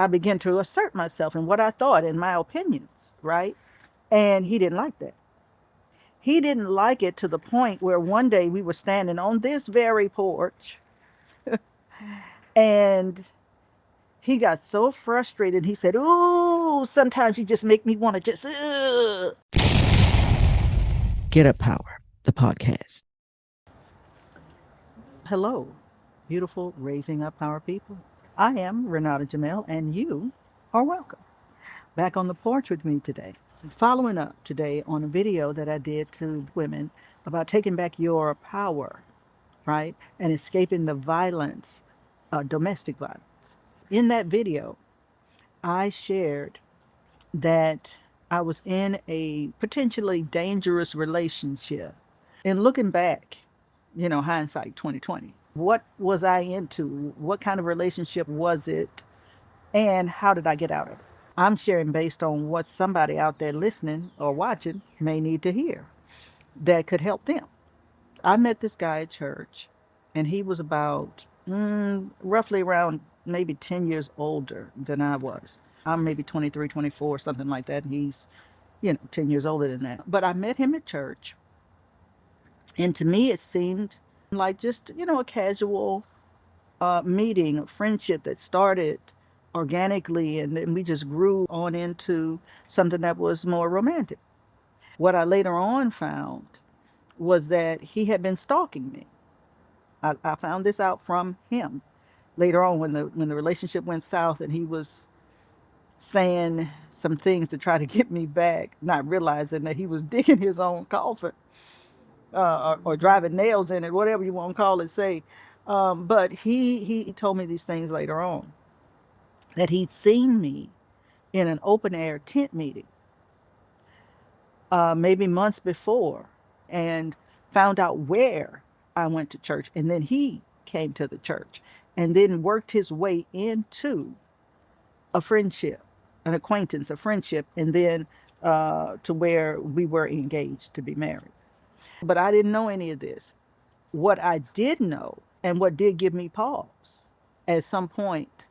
I began to assert myself and what I thought and my opinions, right? And he didn't like that. He didn't like it to the point where one day we were standing on this very porch and he got so frustrated. He said, "Oh, sometimes you just make me want to just, ugh." Get Up Power, the podcast. Hello, beautiful Raising Up Our People. I am Renata Jamel, and you are welcome back on the porch with me today. Following up today on a video that I did to women about taking back your power, right, and escaping the violence, domestic violence. In that video, I shared that I was in a potentially dangerous relationship. And looking back, hindsight 2020, what was I into? What kind of relationship was it? And how did I get out of it? I'm sharing based on what somebody out there listening or watching may need to hear that could help them. I met this guy at church, and he was about roughly around maybe 10 years older than I was. I'm maybe 23, 24, something like that. And he's, 10 years older than that. But I met him at church, and to me, it seemed like just, a casual meeting, a friendship that started organically, and then we just grew on into something that was more romantic. What I later on found was that he had been stalking me. I found this out from him later on when the relationship went south, and he was saying some things to try to get me back, not realizing that he was digging his own coffin, or driving nails in it, whatever you want to call it. Say, but he told me these things later on, that he'd seen me in an open air tent meeting, maybe months before, and found out where I went to church, and then he came to the church, and then worked his way into a friendship, an acquaintance, a friendship, and then to where we were engaged to be married. But I didn't know any of this. What I did know, and what did give me pause at some point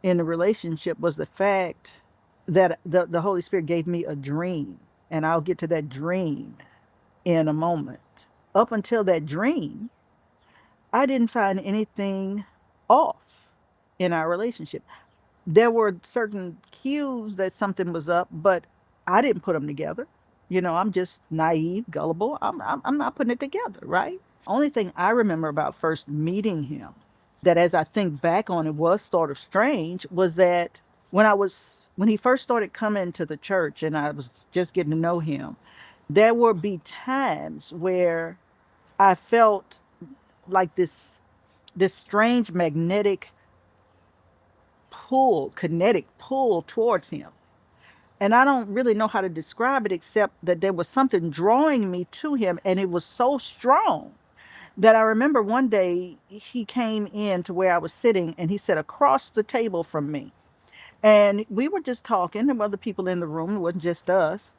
in the relationship, was the fact that the Holy Spirit gave me a dream. And I'll get to that dream in a moment. Up until that dream, I didn't find anything off in our relationship. There were certain cues that something was up, but I didn't put them together. I'm just naive, gullible. I'm not putting it together, right? Only thing I remember about first meeting him, that as I think back on it was sort of strange, was that when he first started coming to the church and I was just getting to know him, there would be times where I felt like this strange magnetic pull, kinetic pull towards him. And I don't really know how to describe it except that there was something drawing me to him, and it was so strong that I remember one day he came in to where I was sitting, and he sat across the table from me. And we were just talking. There were other people in the room, it wasn't just us.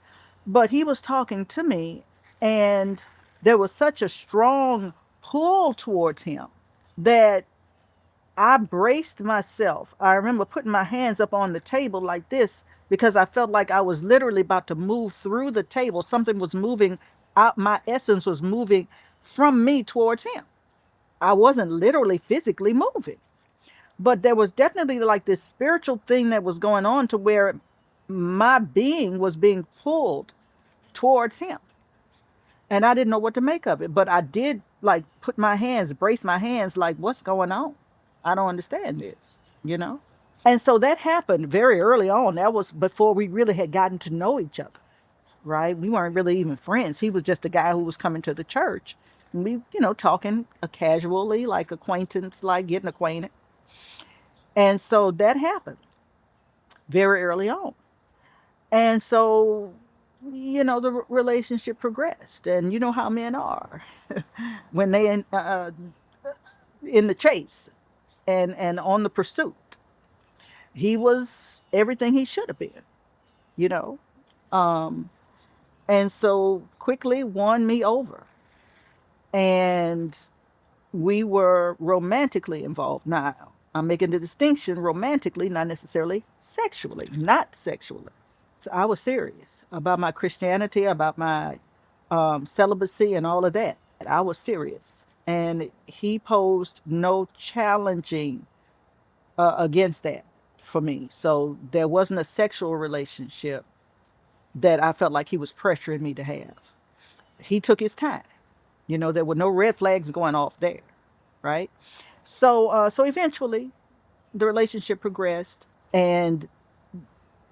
But he was talking to me, and there was such a strong pull towards him that I braced myself. I remember putting my hands up on the table like this because I felt like I was literally about to move through the table. Something was moving out, my essence was moving from me towards him. I wasn't literally physically moving, but there was definitely like this spiritual thing that was going on to where my being was being pulled towards him. And I didn't know what to make of it, but I did like put my hands, brace my hands, like, what's going on? I don't understand this, you know? And so that happened very early on. That was before we really had gotten to know each other, right? We weren't really even friends. He was just a guy who was coming to the church. And we, talking casually, like acquaintance, like getting acquainted. And so that happened very early on. And so, the relationship progressed. And you know how men are when they in the chase and on the pursuit. He was everything he should have been, you know. Um, and so quickly won me over. And we were romantically involved now. I'm making the distinction romantically, not necessarily sexually, not sexually. So I was serious about my Christianity, about my celibacy, and all of that. I was serious. And he posed no challenging against that for me. So there wasn't a sexual relationship that I felt like he was pressuring me to have. He took his time. You know, there were no red flags going off there, right? So eventually, the relationship progressed, and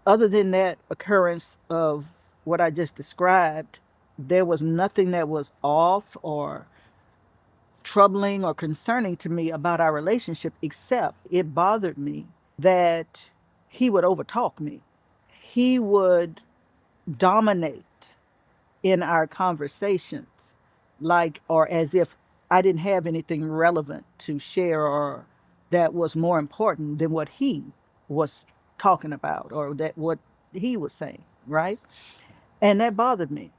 other than that occurrence of what I just described, there was nothing that was off or troubling or concerning to me about our relationship, except it bothered me that he would overtalk me. He would dominate in our conversations, like, or as if I didn't have anything relevant to share or that was more important than what he was talking about or that what he was saying, right? And that bothered me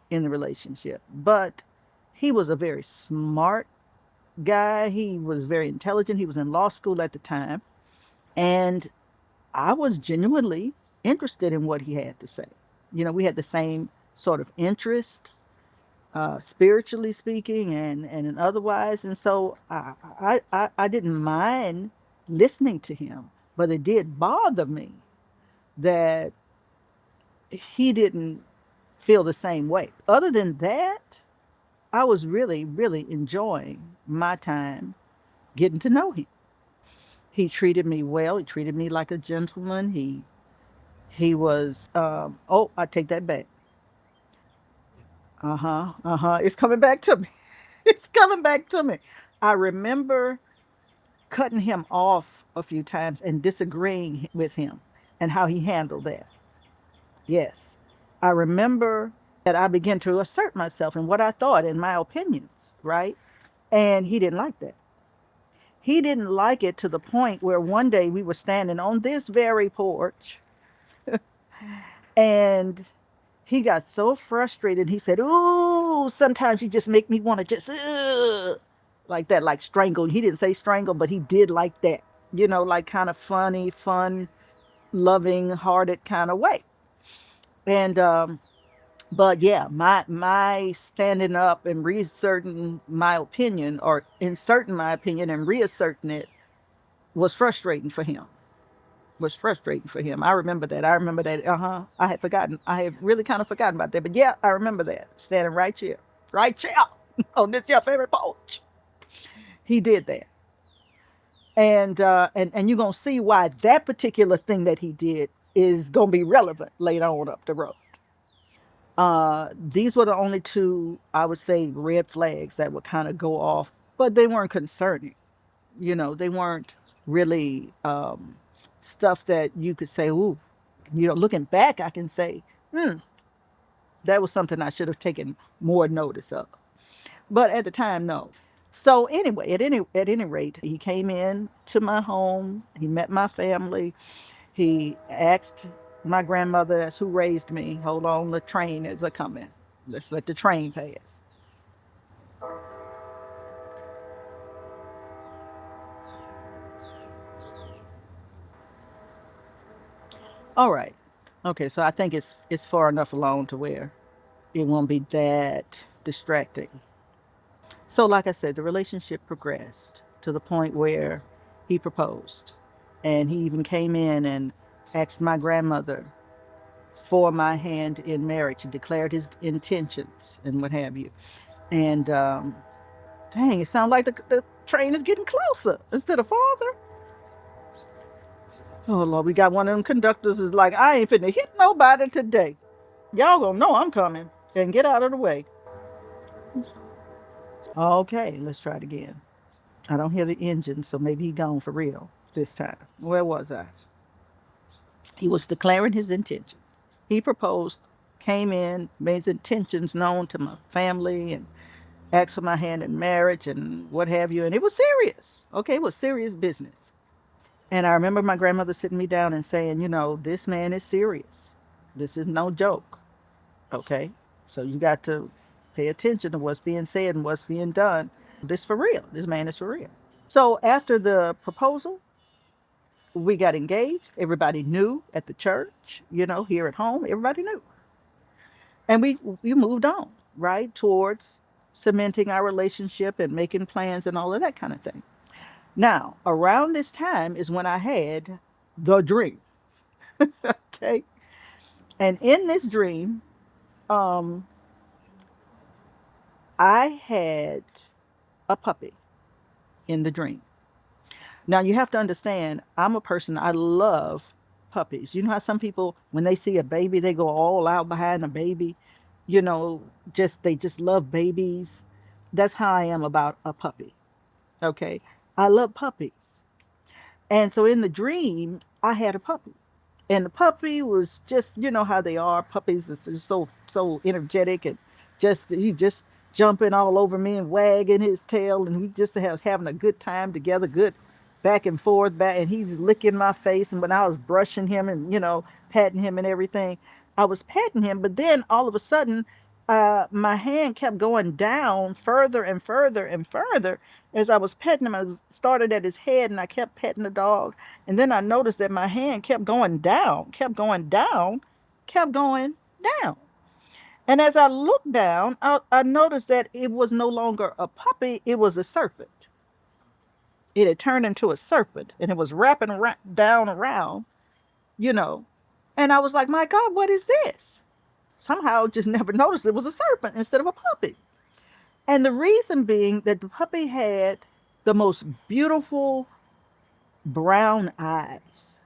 in the relationship. But he was a very smart guy. He was very intelligent. He was in law school at the time. And I was genuinely interested in what he had to say. You know, we had the same sort of interest, spiritually speaking, and otherwise. And so I didn't mind listening to him, but it did bother me that he didn't feel the same way. Other than that, I was really, really enjoying my time getting to know him. He treated me well. He treated me like a gentleman. He was. Oh, I take that back. Uh huh. Uh huh. It's coming back to me. It's coming back to me. I remember cutting him off a few times and disagreeing with him and how he handled that. Yes. I remember that I began to assert myself and what I thought and my opinions, right? And he didn't like that. He didn't like it to the point where one day we were standing on this very porch and he got so frustrated. He said, "Oh, sometimes you just make me want to just like that, like strangle." He didn't say strangle, but he did like that. You know, like kind of funny, fun, loving hearted kind of way. And but yeah, my standing up and reasserting my opinion or inserting my opinion and reasserting it was frustrating for him. Was frustrating for him. I remember that. I remember that. Uh huh. I had forgotten. I had really kind of forgotten about that. But yeah, I remember that. Standing right here on this your favorite porch. He did that, and you're gonna see why that particular thing that he did is gonna be relevant later on up the road. These were the only two I would say red flags that would kind of go off, but they weren't concerning. You know, they weren't really stuff that you could say, "Ooh." You know, looking back, I can say, hmm, that was something I should have taken more notice of. But at the time, no. So anyway, at any rate, he came in to my home. He met my family. He asked my grandmother, that's who raised me, hold on, the train is a coming. Let's let the train pass. All right. Okay, so I think it's far enough along to where it won't be that distracting. So, like I said, the relationship progressed to the point where he proposed. And he even came in and asked my grandmother for my hand in marriage and declared his intentions and what have you. And dang, it sounds like the train is getting closer instead of farther. Oh, Lord, we got one of them conductors is like, I ain't finna hit nobody today. Y'all gonna know I'm coming and get out of the way. Okay, let's try it again. I don't hear the engine, so maybe he gone for real this time. Where was I? He was declaring his intention. He proposed, came in, made his intentions known to my family, and asked for my hand in marriage and what have you. And it was serious. Okay, it was serious business. And I remember my grandmother sitting me down and saying, you know, this man is serious. This is no joke. Okay, so you got to pay attention to what's being said and what's being done. This for real. This man is for real. So after the proposal, We got engaged. Everybody knew at the church, here at home, everybody knew. And we moved on, right, towards cementing our relationship and making plans and all of that kind of thing. Now, around this time is when I had the dream. Okay. And in this dream, um, I had a puppy in the dream. Now you have to understand, I'm a person, I love puppies. You know how some people, when they see a baby, they go all out behind a baby, you know, they just love babies. That's how I am about a puppy. Okay. I love puppies. And so in the dream, I had a puppy. And the puppy was just, you know how they are. Puppies are so energetic, and he just jumping all over me and wagging his tail, and we just having a good time together, good back and forth, back, and he's licking my face. And when I was brushing him and patting him and everything, I was patting him, but then all of a sudden, my hand kept going down further and further and further as I was petting him. Started at his head, and I kept petting the dog, and then I noticed that my hand kept going down, kept going down, kept going down. And as I looked down, I noticed that it was no longer a puppy, it was a serpent. It had turned into a serpent, and it was wrapping down around, you know. And I was like, my God, what is this? Somehow just never noticed it was a serpent instead of a puppy. And the reason being that the puppy had the most beautiful brown eyes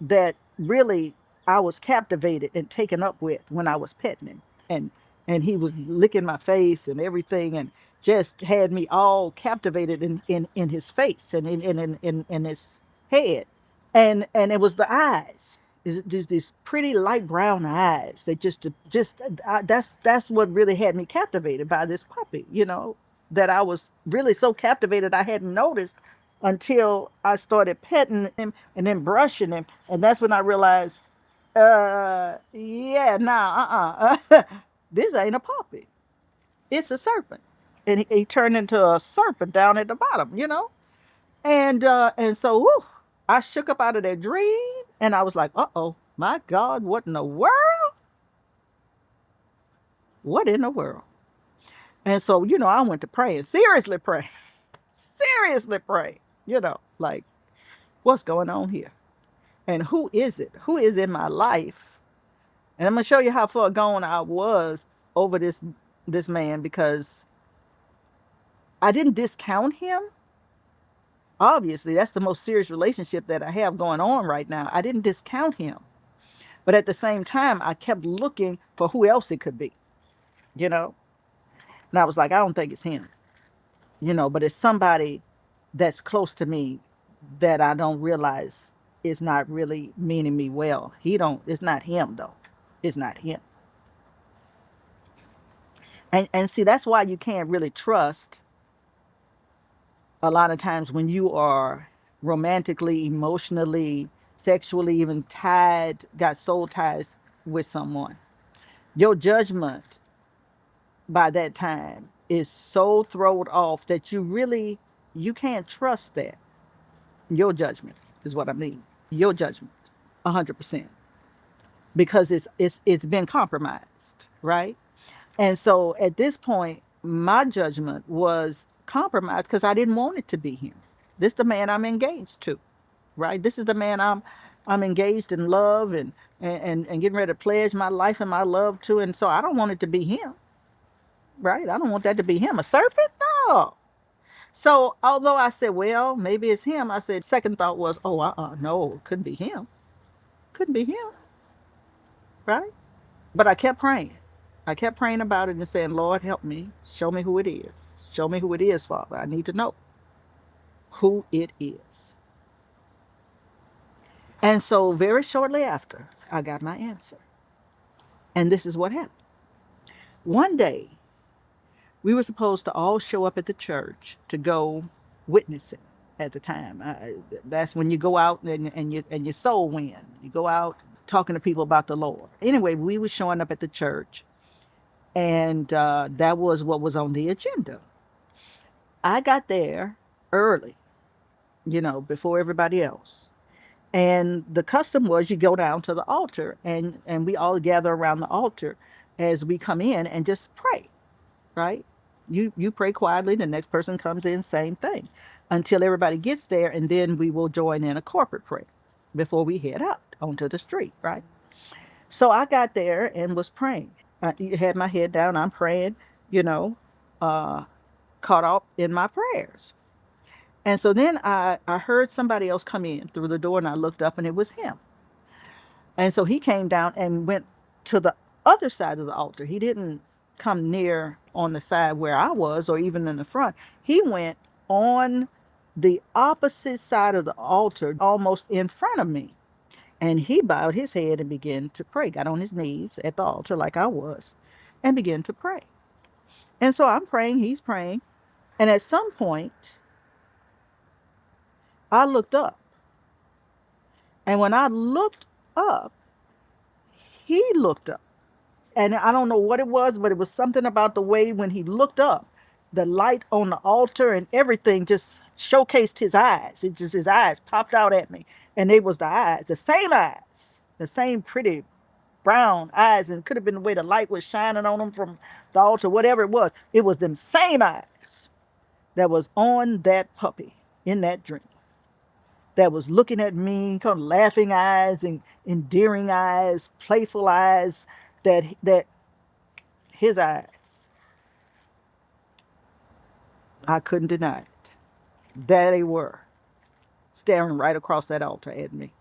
that really I was captivated and taken up with when I was petting him. And he was licking my face and everything, and just had me all captivated in his face and in his head. And it was the eyes. Is just these pretty light brown eyes. They just that's what really had me captivated by this puppy. That I was really so captivated I hadn't noticed until I started petting him and then brushing him, and that's when I realized, yeah, nah, this ain't a puppy. It's a serpent, and he turned into a serpent down at the bottom. And so whew, I shook up out of that dream, and I was like, oh, my God, what in the world? What in the world? And so, I went to praying, seriously praying, seriously praying, like, what's going on here? And who is it? Who is in my life? And I'm gonna show you how far gone I was over this man, because I didn't discount him. Obviously, that's the most serious relationship that I have going on right now. I didn't discount him. But at the same time, I kept looking for who else it could be, you know? And I was like, I don't think it's him, but it's somebody that's close to me that I don't realize is not really meaning me well. It's not him though. It's not him. And see, that's why you can't really trust a lot of times when you are romantically, emotionally, sexually, even got soul ties with someone. Your judgment by that time is so thrown off that you can't trust that. Your judgment is what I mean. Your judgment, 100%, because it's been compromised, right? And so at this point, my judgment was compromised because I didn't want it to be him. This is the man I'm engaged to, right? This is the man I'm engaged in love, and getting ready to pledge my life and my love to. And so I don't want it to be him, right? I don't want that to be him. A serpent? No. So although I said, well, maybe it's him, I said, second thought was, oh, no, it couldn't be him. Couldn't be him, right? But I kept praying. I kept praying about it and saying, Lord, help me. Show me who it is. Show me who it is, Father. I need to know who it is. And so very shortly after, I got my answer. And this is what happened. One day, we were supposed to all show up at the church to go witnessing at the time. That's when you go out and you soul win. You go out talking to people about the Lord. Anyway, we were showing up at the church, and that was what was on the agenda. I got there early, before everybody else. And the custom was you go down to the altar, and we all gather around the altar as we come in and just pray, right? You pray quietly, the next person comes in, same thing, until everybody gets there, and then we will join in a corporate prayer before we head out onto the street, right? So I got there and was praying. I had my head down, I'm praying, you know, uh, caught up in my prayers. And so then I heard somebody else come in through the door, and I looked up, and it was him. And so he came down and went to the other side of the altar. He didn't come near on the side where I was or even in the front. He went on the opposite side of the altar, almost in front of me. And he bowed his head and began to pray, got on his knees at the altar like I was, and began to pray. And so I'm praying, he's praying. And at some point, I looked up. And when I looked up, he looked up. And I don't know what it was, but it was something about the way when he looked up, the light on the altar and everything just showcased his eyes. It just, his eyes popped out at me, and they was eyes, the same pretty brown eyes, and it could have been the way the light was shining on them from the altar, whatever it was. It was them same eyes that was on that puppy in that dream, that was looking at me, kind of laughing eyes and endearing eyes, playful eyes, that his eyes, I couldn't deny it. There they were, staring right across that altar at me.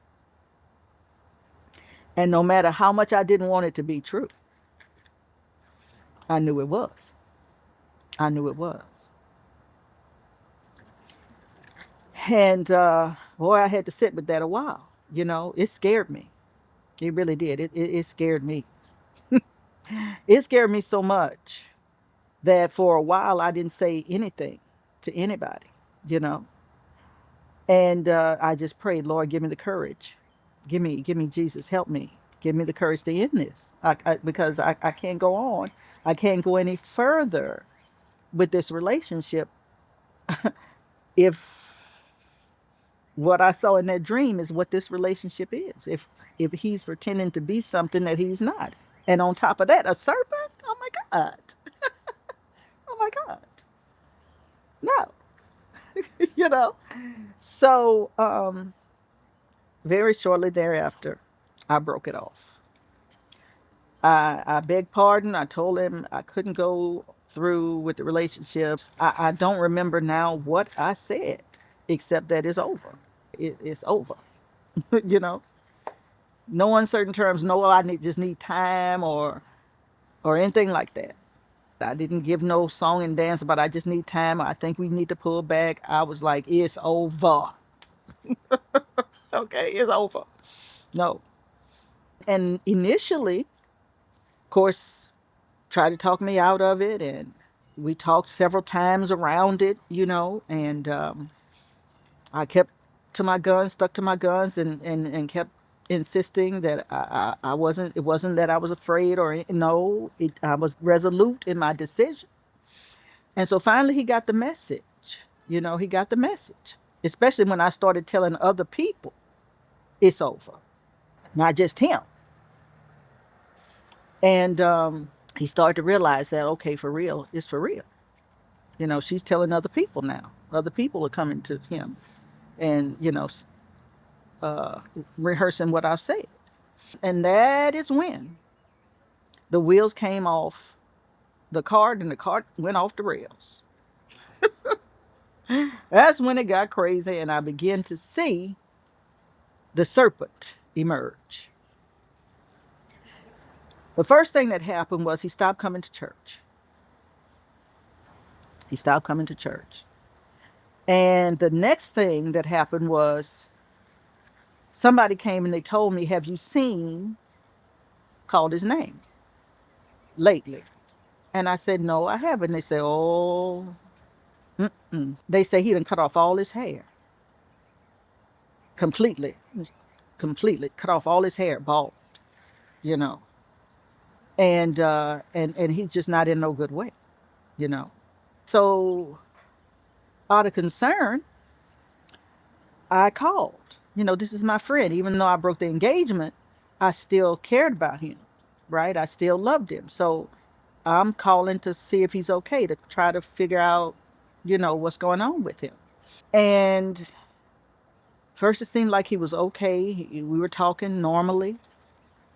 And no matter how much I didn't want it to be true, I knew it was. I knew it was. And boy, I had to sit with that a while. It scared me. It really did. It scared me. It scared me so much that for a while I didn't say anything to anybody, you know. And I just prayed, Lord, give me the courage. Give me Jesus, help me. Give me the courage to end this. Because I can't go on. I can't go any further with this relationship if what I saw in that dream is what this relationship is. If he's pretending to be something that he's not. And on top of that, a serpent? Oh my God. Oh my God. No. you know. So very shortly thereafter, I broke it off. I begged pardon. I told him I couldn't go through with the relationship. I don't remember now what I said, except that it's over. It's over. you know, no uncertain terms. No, just need time or anything like that. I didn't give no song and dance about I just need time. I think we need to pull back. I was like, it's over. Okay, it's over. No. And initially, of course, tried to talk me out of it, and we talked several times around it, and I kept to my guns, stuck to my guns, and kept insisting that I wasn't, it wasn't that I was afraid or no, I was resolute in my decision. And so finally he got the message. He got the message, especially when I started telling other people it's over, not just him. And he started to realize that, okay, for real, it's for real. She's telling other people now. Other people are coming to him and, uh, rehearsing what I've said. And that is when the wheels came off the cart and the cart went off the rails. That's when it got crazy, and I began to see the serpent emerge. The first thing that happened was he stopped coming to church. He stopped coming to church. And the next thing that happened was somebody came and they told me, have you seen, called his name lately? And I said, no, I haven't. They said, oh, they say he done cut off all his hair. Completely. Completely. Cut off all his hair, bald, you know. And he's just not in no good way, you know. So out of concern, I called. This is my friend. Even though I broke the engagement, I still cared about him, right? I still loved him. So I'm calling to see if he's okay, to try to figure out, what's going on with him. And first, it seemed like he was okay. We were talking normally.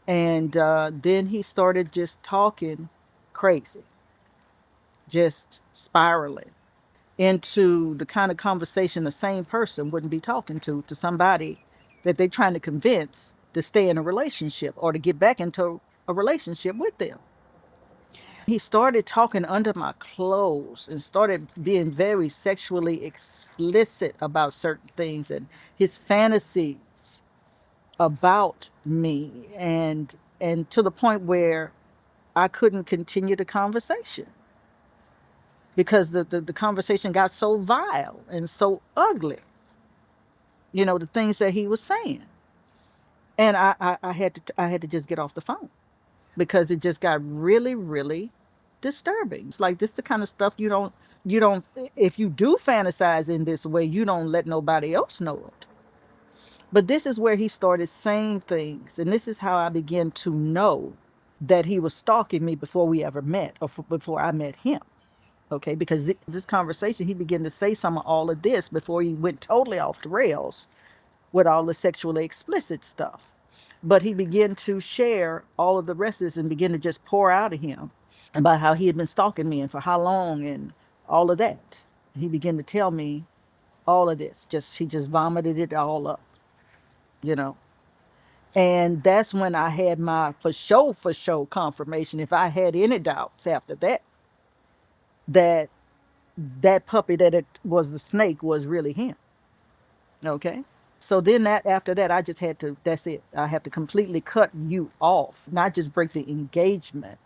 And then he started just talking crazy, just spiraling into the kind of conversation the same person wouldn't be talking to somebody that they're trying to convince to stay in a relationship or to get back into a relationship with them. He started talking under my clothes and started being very sexually explicit about certain things and his fantasies about me, and to the point where I couldn't continue the conversation because the conversation got so vile and so ugly, the things that he was saying. And I had to just get off the phone because it just got really, really disturbing. It's like this the kind of stuff you don't if you do fantasize in this way, you don't let nobody else know it. But this is where he started saying things, and this is how I began to know that he was stalking me before we ever met, or before I met him. Okay, because this conversation, he began to say some of all of this before he went totally off the rails with all the sexually explicit stuff. But he began to share all of the rest of this and began to just pour out of him about how he had been stalking me and for how long and all of that. He began to tell me all of this. He just vomited it all up, you know. And that's when I had my for sure confirmation. If I had any doubts after that, that that puppy that it was the snake was really him. Okay. So then that after that, I just had to, that's it. I have to completely cut you off, not just break the engagement,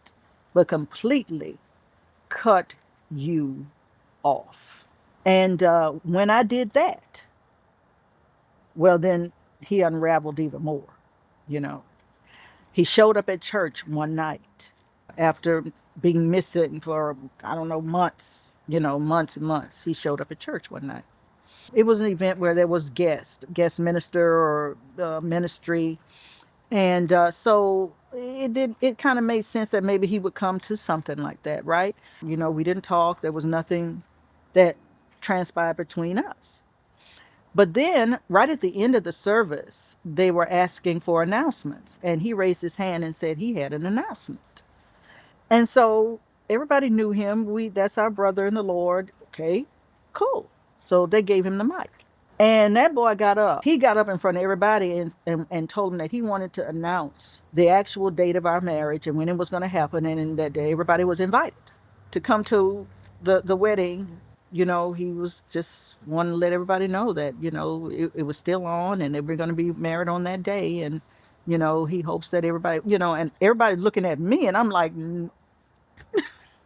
but completely cut you off. And when I did that, well, then he unraveled even more. You know, he showed up at church one night after being missing for, I don't know, months, months and months. He showed up at church one night. It was an event where there was guest minister or ministry, and so it kind of made sense that maybe he would come to something like that, right? We didn't talk. There was nothing that transpired between us. But then, right at the end of the service, they were asking for announcements, and he raised his hand and said he had an announcement. And so everybody knew him. That's our brother in the Lord. Okay, cool. So they gave him the mic. And that boy got up. He got up in front of everybody and told them that he wanted to announce the actual date of our marriage and when it was going to happen, and that everybody was invited to come to the wedding. He was just wanting to let everybody know that, it was still on and they were going to be married on that day. And, he hopes that everybody, and everybody looking at me, and I'm like, no,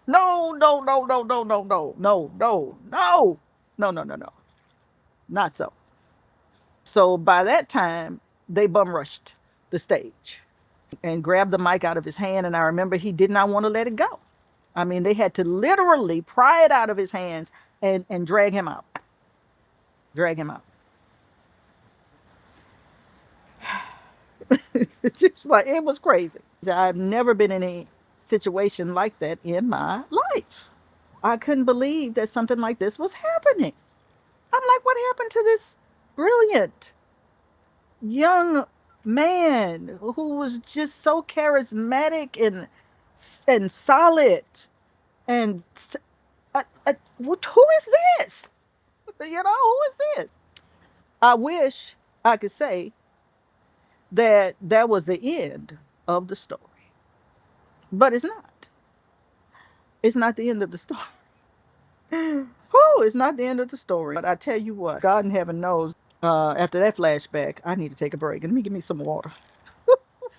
no, no, no, no, no, no, no, no, no, no, no, no, no, no, not so. So by that time, they bum rushed the stage and grabbed the mic out of his hand. And I remember he did not want to let it go. I mean, they had to literally pry it out of his hands and drag him out. Drag him out. It was crazy. I've never been in a situation like that in my life. I couldn't believe that something like this was happening. I'm like, what happened to this brilliant young man who was just so charismatic and solid and who is this? Who is this? I wish I could say that that was the end of the story, but it's not. It's not the end of the story. Oh, it's not the end of the story. But I tell you what, God in heaven knows. After that flashback, I need to take a break and let me give me some water.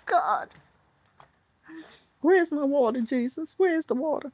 God, where's my water, Jesus? Where's the water?